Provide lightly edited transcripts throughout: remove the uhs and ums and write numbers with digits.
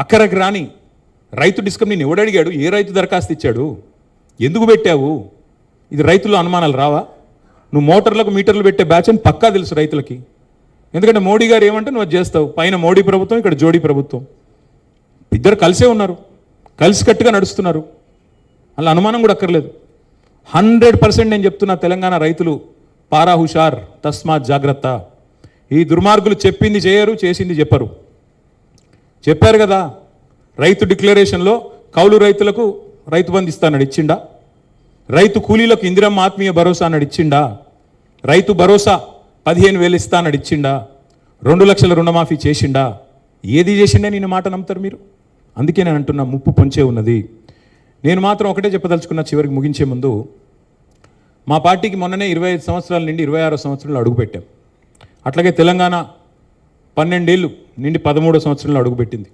అక్కడికి రాని రైతు డిస్కమ్ నేను ఎవడు అడిగాడు? ఏ రైతు దరఖాస్తు ఇచ్చాడు? ఎందుకు పెట్టావు? ఇది రైతుల్లో అనుమానాలు రావా? నువ్వు మోటార్లకు మీటర్లు పెట్టే బ్యాచ్ అని పక్కా తెలుసు రైతులకి. ఎందుకంటే మోడీ గారు ఏమంటే నువ్వు అది చేస్తావు. పైన మోడీ ప్రభుత్వం, ఇక్కడ జోడీ ప్రభుత్వం, ఇద్దరు కలిసే ఉన్నారు, కలిసికట్టుగా నడుస్తున్నారు. అలా అనుమానం కూడా అక్కర్లేదు. 100% నేను చెప్తున్నా, తెలంగాణ రైతులు పారా హుషార్, తస్మాత్ జాగ్రత్త. ఈ దుర్మార్గులు చెప్పింది చేయరు, చేసింది చెప్పరు. చెప్పారు కదా, రైతు డిక్లరేషన్లో కౌలు రైతులకు రైతు బంధు ఇస్తానని ఇచ్చిండా? రైతు కూలీలకు ఇందిరమ్మ ఆత్మీయ భరోసా అన్నాడు, ఇచ్చిండా? రైతు భరోసా 15,000 ఇస్తానని ఇచ్చిండా? 2 లక్షల రుణమాఫీ చేసిండా? ఏది చేసిండే నేను మాట నమ్ముతారు మీరు? అందుకే నేను అంటున్నా, ముప్పు పొంచే ఉన్నది. నేను మాత్రం ఒకటే చెప్పదలుచుకున్న, చివరికి ముగించే ముందు, మా పార్టీకి మొన్ననే 25 సంవత్సరాల నుండి 26 సంవత్సరాలు అడుగుపెట్టాం. అట్లాగే తెలంగాణ 12 ఏళ్ళు నుండి 13 సంవత్సరంలో అడుగుపెట్టింది.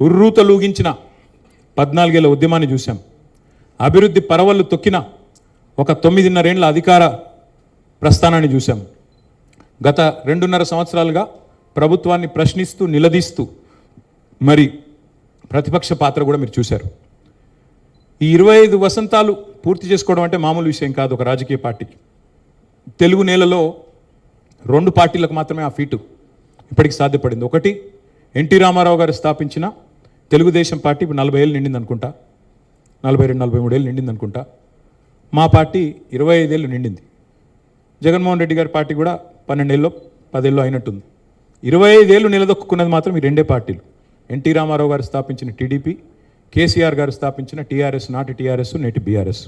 ఉర్రూతలూగించిన 14 ఏళ్ల ఉద్యమాన్ని చూశాం. అభివృద్ధి పరవళ్ళు తొక్కిన ఒక 9.5 ఏళ్ల అధికార ప్రస్థానాన్ని చూశాం. గత 2.5 సంవత్సరాలుగా ప్రభుత్వాన్ని ప్రశ్నిస్తూ, నిలదీస్తూ మరి ప్రతిపక్ష పాత్ర కూడా మీరు చూశారు. ఈ 25 వసంతాలు పూర్తి చేసుకోవడం అంటే మామూలు విషయం కాదు ఒక రాజకీయ పార్టీకి. తెలుగు నేలలో 2 పార్టీలకు మాత్రమే ఆ ఫీటు ఇప్పటికి సాధ్యపడింది. ఒకటి ఎన్టీ రామారావు గారు స్థాపించిన తెలుగుదేశం పార్టీ, ఇప్పుడు 40 ఏళ్ళు నిండింది అనుకుంటా, 42-43 ఏళ్ళు నిండింది అనుకుంటా. మా పార్టీ 25 ఏళ్ళు నిండింది. జగన్మోహన్ రెడ్డి గారి పార్టీ కూడా 12 ఏళ్ళు 10 ఏళ్ళు అయినట్టుంది. 25 ఏళ్ళు నిలదొక్కున్నది మాత్రం ఈ 2 పార్టీలు. ఎన్టీ రామారావు గారు స్థాపించిన టీడీపీ, కేసీఆర్ గారు స్థాపించిన టీఆర్ఎస్, నాటి టీఆర్ఎస్, నేటి బీఆర్ఎస్.